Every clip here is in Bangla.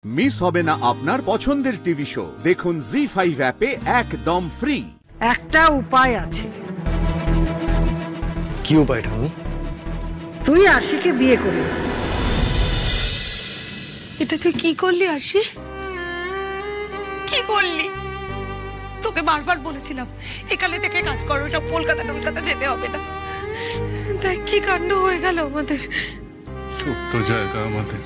মিস হবে না আপনার পছন্দের টিভি শো। দেখুন জি5 অ্যাপে একদম ফ্রি। একটা উপায় আছে। কি উপায় ঠাকুর? তুই আশিকে বিয়ে করবি। এটা তুই কি করলি আশি? কি করলি? তোকে বারবার বলেছিলাম এখানে থেকে কাজ করো, সব কলকাতা যেতে হবে না। দেখ কি কাণ্ড হয়ে গেল আমাদের। ছোট্ট জায়গা আমাদের,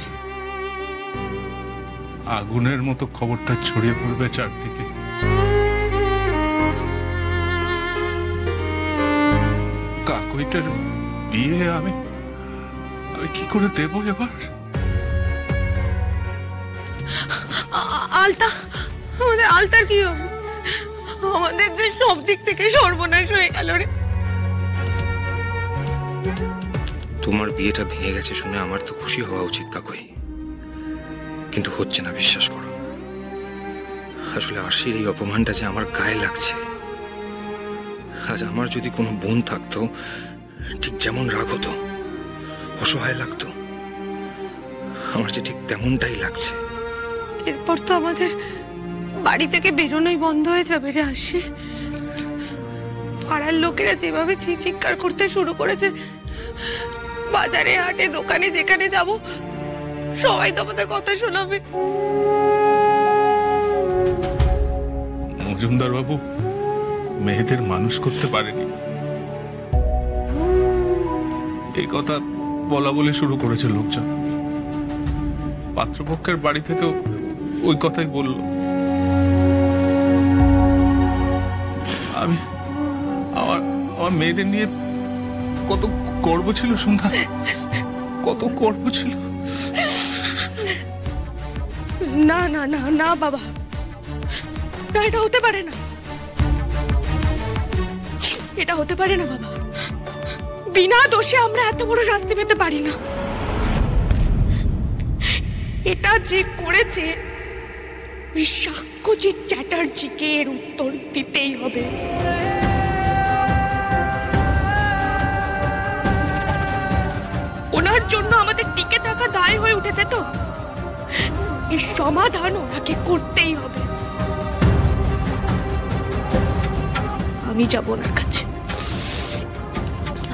আগুনের মতো খবরটা ছড়িয়ে পড়বে চারদিকে। কাকুইটার বিয়ে আমি কি করে দেবো এবার? আলতা, আমাদের আলতার কি হবে? আমাদের যে সব দিক থেকে সর্বনাশ হয়ে গেল রে। তোমার বিয়েটা ভেঙে গেছে শুনে আমার তো খুশি হওয়া উচিত কাকুই, কিন্তু হচ্ছে না, বিশ্বাস করো। আসলে আরশির এই অপমানটা যে আমার গায়ে লাগছে। আজ আমার যদি কোনো বোন থাকতো, ঠিক যেমন রাগ হতো, অসহায় লাগতো, আমার যে ঠিক তেমনটাই লাগছে। এরপর তো আমাদের বাড়ি থেকে বেরোনোই বন্ধ হয়ে যাবে রে আশি। পাড়ার লোকেরা যেভাবে চিৎকার করতে শুরু করেছে, বাজারে হাটে দোকানে যেখানে যাব সবাই তো আমাদের কথা শোনাবে। মজুমদার বাবু মেয়েদের মানুষ করতে পারেনি, এই কথা বলা বলে শুরু করেছে লোকজন। পাত্রপক্ষের বাড়ি থেকেও ওই কথাই বলল। আমার মেয়েদের নিয়ে কত গর্ব ছিল সন্ধ্যা, কত গর্ব ছিল। না না না না বাবা, না, এটা হতে পারে না, এটা হতে পারে না বাবা। বিনা দোষে আমরা এত বড় শাস্তি পেতে পারি না। এটা যে করেছে সাক্ষ্যজিৎ চ্যাটার্জিকে এর উত্তর দিতেই হবে। ওনার জন্য আমাদের টিকে থাকা দায় হয়ে উঠেছে, তো এর সমাধান ওনাকে করতেই হবে। আমি যাব ওনার কাছে,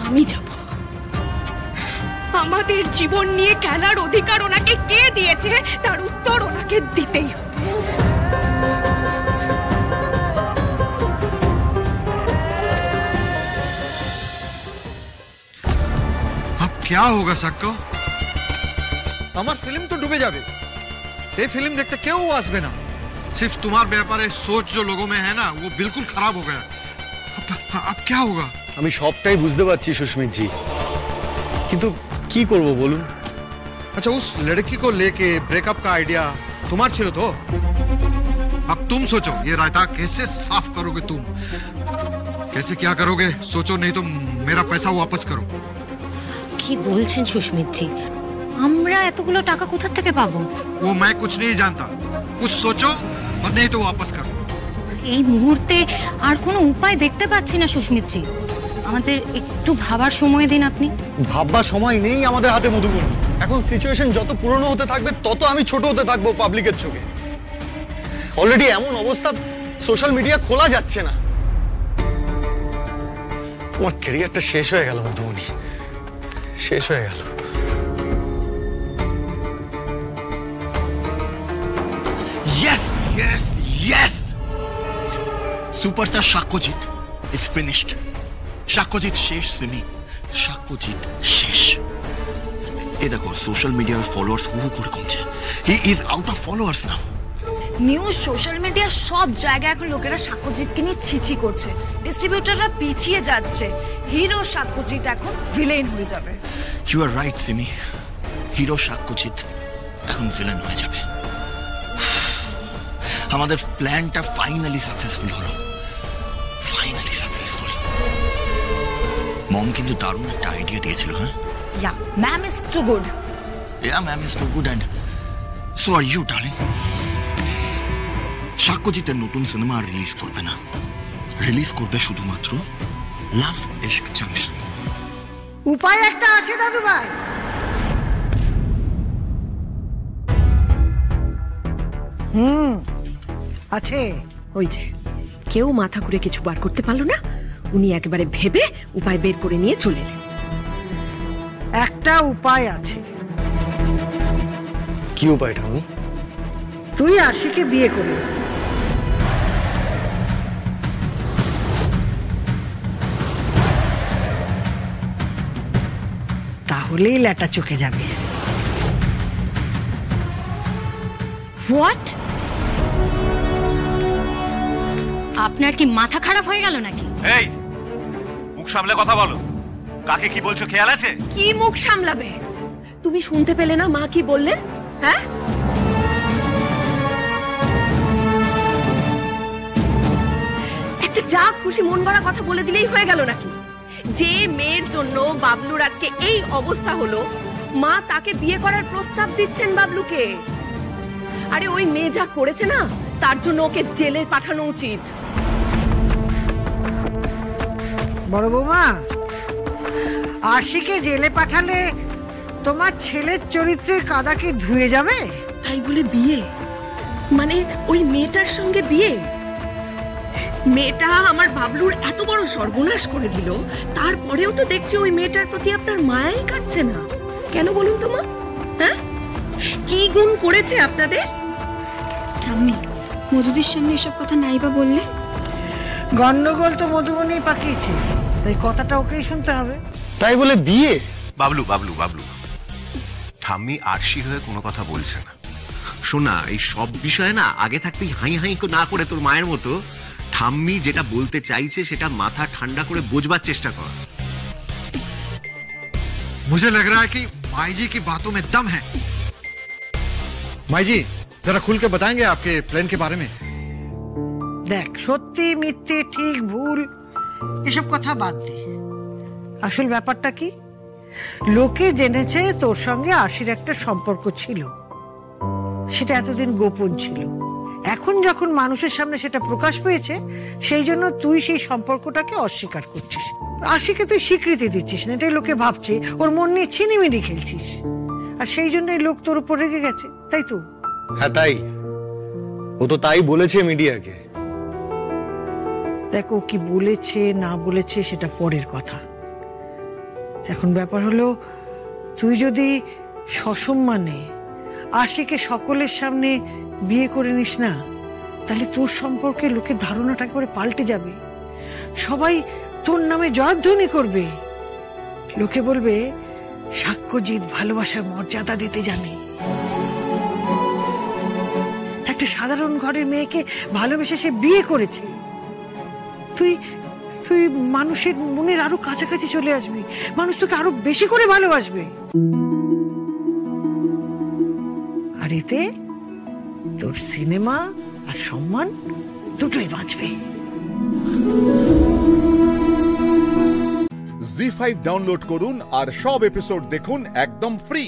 আমি যাব। আমাদের জীবন নিয়ে খেলার অধিকার ওনাকে কে দিয়েছে তার উত্তর ওনাকে দিতেই হবে। अब क्या होगा सक्को? আমার ফিল্ম তো ডুবে যাবে। এই ফিল্ম দেখতে কেউ আসবে না। सिर्फ तुम्हारे ব্যাপারে सोच जो लोगों में है ना, वो बिल्कुल खराब हो गया। अब क्या होगा? আমি সবটাই বুঝতে পারছি সুস্মিত জি, কিন্তু কি করব বলুন? अच्छा, उस लड़की को लेके ब्रेकअप का आइडिया तुम्हारा छिलो तो? अब तुम सोचो ये रायता कैसे साफ करोगे तुम? कैसे क्या करोगे सोचो, नहीं तो मेरा पैसा वापस करो। কি বলছেন সুস্মিত জি? আমরা এতগুলো টাকা কোথা থেকে পাবো? वो मैं कुछ नहीं जानता, कुछ सोचो और नहीं तो वापस करो। এই মুহূর্তে আর কোনো উপায় দেখতে পাচ্ছি না সুস্মিত জি, আমাদের একটু ভাবার সময় দিন আপনি। ভাববার সময় নেই আমাদের হাতে মধুবন। এখন সিচুয়েশন যত পুরনো হতে থাকবে তত আমি ছোট হতে থাকবো পাবলিকের চোখে। অলরেডি এমন অবস্থা, সোশ্যাল মিডিয়া খোলা যাচ্ছে না। আমার ক্যারিয়ারটা শেষ হয়ে গেল মধুবনী, শেষ হয়ে গেল। Yes, yes, yes! Superstar সাক্ষ্যজিৎ is finished. সাক্ষ্যজিৎ শেষ সিমি, সাক্ষ্যজিৎ শেষ। এই দেখো সোশ্যাল মিডিয়ার ফলোয়ার্স হু করে কমছে। He is out of followers now. News social media সব জায়গায় এখন লোকেরা সাক্ষ্যজিৎকে নিয়ে ছিছি করছে। ডিস্ট্রিবিউটররা পিছিয়ে যাচ্ছে। হিরো সাক্ষ্যজিৎ এখন ভিলেন হয়ে যাবে। You are right Simi, hero Sakshyajit এখন ভিলেন হয়ে যাবে। আমাদের প্ল্যানটা ফাইনালি সাকসেসফুল হলো, ফাইনালি সাকসেসফুল। মম কিন্তু দারুণ একটা আইডিয়া দিয়েছিল। হ্যাঁ, yeah ma'am is too good. Yeah ma'am is too good and so are you darling. সাক্ষ্যজিতের নতুন সিনেমা রিলিজ করবে না, রিলিজ করবে শুধুমাত্র লাভ ইশক জাংশন। উপায় একটা আছে দাদু ভাই। আছে। ওই যে কেউ মাথা করে কিছু বার করতে পারলো না, উনি একেবারে ভেবে উপায় বের করে নিয়ে চলে এলেন। একটা উপায় আছে। কি উপায় ঠাম্মি? তুই আরশিকে বিয়ে করে নে। তাহলেই ল্যাটা চুকে যাবে। হোয়াট? আপনার কি মাথা খারাপ হয়ে গেল নাকি? এই মুখ সামলে কথা বলো, কাকে কি বলছো খেয়াল আছে? কি মুখ সামলাবে? তুমি শুনতে পেলে না মা কি বললেন? হ্যাঁ, একটা যা খুশি মন গড়া কথা বলে দিলেই হয়ে গেল নাকি? যে মেয়ের জন্য বাবলুর আজকে এই অবস্থা হলো, মা তাকে বিয়ে করার প্রস্তাব দিচ্ছেন বাবলুকে। আরে ওই মেয়ে যা করেছে না, তার জন্য ওকে জেলে পাঠানো উচিত। বড় বৌমা, আরশিকে জেলে পাঠালে তোমার ছেলের চরিত্রের কাদা কি ধুয়ে যাবে? তাই বলে বিয়ে? মানে ওই মেয়েটার সঙ্গে বিয়ে? মেয়েটা আমার বাবলুর এত বড় সর্বনাশ করে দিল, তারপরেও তো দেখছি ওই মেয়েটার প্রতি আপনার মায়াই কাটছে না। কেন বলুন তো মা? হ্যাঁ, কি গুণ করেছে আপনাদের? ঠাম্মি, মধুদির সামনে এসব কথা নাইবা বললে? গন্ডগোল তো মধুবনী পাকিয়েছে, তাই কথাটা ওকেই শুনতে হবে। তাই বলে বিয়ে? বাবলু বাবলু বাবলু, ঠাম্মি আরশির হয়ে কোনো কথা বলছে না। শোনা, এই সব বিষয়ে না আগে থাকতেই হাই হাই না করে তোর মায়ের মতো ঠাম্মি যেটা বলতে চাইছে সেটা মাথা ঠান্ডা করে বোঝবার চেষ্টা কর। मुझे लग रहा है कि माई जी की बातों में दम है। माई जी जरा खुल के बताएंगे आपके प्लान के बारे में। দেখ, সত্যি মিথ্যে ঠিক ভুল এসব কথা বাদ দে। আসল ব্যাপারটা কি, লোকে জেনেছে তোর সঙ্গে আরশির একটা সম্পর্ক ছিল, সেটা এতদিন গোপন ছিল। এখন যখন মানুষের সামনে সেটা প্রকাশ পেয়েছে, সেই জন্য তুই সেই সম্পর্কটাকে অস্বীকার করছিস। আরশিকে তুই স্বীকৃতি দিচ্ছিস না, এটাই লোকে ভাবছে ওর মন নিয়ে ছিনিমিনি খেলছিস, আর সেই জন্যই লোক তোর উপর রেগে গেছে, তাই তো? হ্যাঁ তাই, ও তো তাই বলেছে মিডিয়াকে। দেখো, কি বলেছে না বলেছে সেটা পরের কথা। এখন ব্যাপার হলো, তুই যদি সসম্মানে আরশিকে সকলের সামনে বিয়ে করে নিস না, তাহলে তোর সম্পর্কে লোকের ধারণাটা একেবারে পাল্টে যাবে। সবাই তোর নামে জয়ধ্বনি করবে। লোকে বলবে সাক্ষ্যজিৎ ভালোবাসার মর্যাদা দিতে জানে। একটা সাধারণ ঘরের মেয়েকে ভালোবেসে সে বিয়ে করেছে। তুই তুই মানুষের মনের আরো কাছাকাছি চলে আসবি, মানুষ তোকে আরো বেশি করে ভালোবাসবে, আর এতে তোর সিনেমা আর সম্মান দুটোই বাঁচবে। জি5 ডাউনলোড করুন আর সব এপিসোড দেখুন একদম ফ্রি।